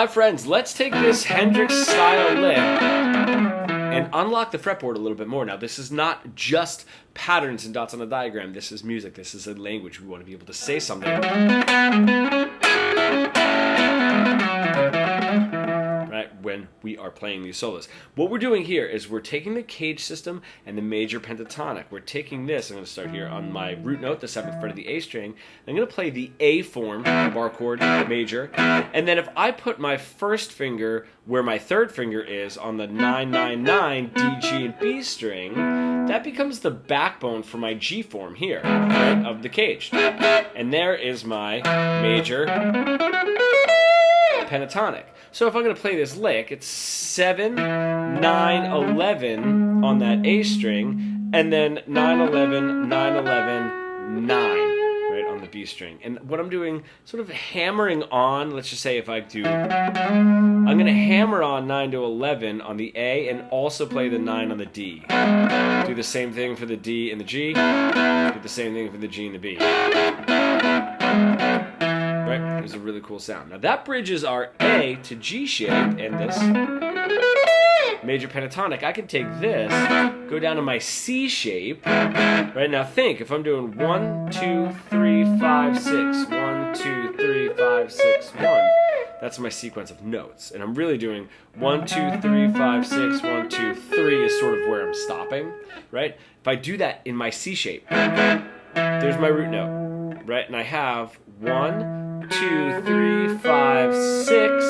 Hi friends, let's take this Hendrix style lick and unlock the fretboard a little bit more. Now this is not just patterns and dots on a diagram, this is music, this is a language. We want to be able to say something. Right, when we are playing these solos. What we're doing here is we're taking the CAGED system and the major pentatonic. We're taking this, I'm going to start here on my root note, the 7th fret of the A string. I'm going to play the A form, the bar chord, major, and then if I put my first finger where my third finger is on the 999 D, G, and B string, that becomes the backbone for my G form here, right, of the CAGED. And there is my major pentatonic. So if I'm going to play this lick, it's 7, 9, 11 on that A string, and then 9, 11, 9, 11, 9, right, on the B string. And what I'm doing, sort of hammering on, let's just say if I do, I'm going to hammer on 9 to 11 on the A and also play the 9 on the D. Do the same thing for the D and the G, do the same thing for the G and the B. Right? There's a really cool sound. Now that bridges our A to G shape and this major pentatonic. I can take this, go down to my C shape. Right now think, if I'm doing 1, 2, 3, 5, 6, 1, 2, 3, 5, 6, 1, that's my sequence of notes. And I'm really doing 1, 2, 3, 5, 6, 1, 2, 3 is sort of where I'm stopping. Right? If I do that in my C shape, there's my root note. Right? And I have 1, 2, 3, 5, 6,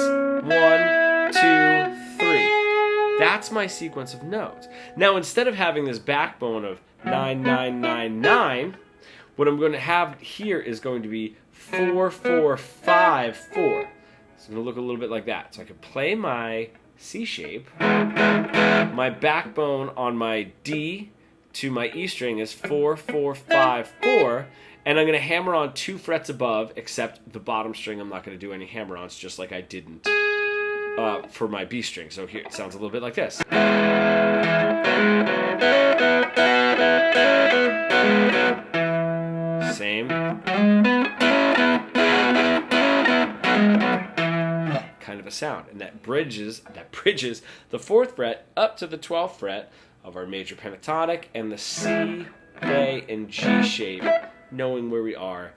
1, 2, 3. That's my sequence of notes. Now, instead of having this backbone of 9, 9, 9, 9, what I'm going to have here is going to be 4, 4, 5, 4. It's going to look a little bit like that. So I could play my C shape. My backbone on my D to my E string is 4, 4, 5, 4. And I'm going to hammer on 2 frets above, except the bottom string I'm not going to do any hammer-ons, just like I didn't for my B string. So here it sounds a little bit like this. Same. Kind of a sound. And that bridges the 4th fret up to the 12th fret of our major pentatonic and the C, A, and G shape, knowing where we are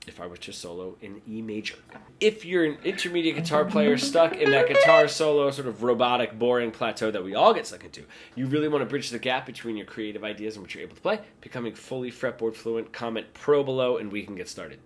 if I were to solo in E major. If you're an intermediate guitar player stuck in that guitar solo sort of robotic, boring plateau that we all get stuck into, you really want to bridge the gap between your creative ideas and what you're able to play, becoming fully fretboard fluent, comment pro below and we can get started.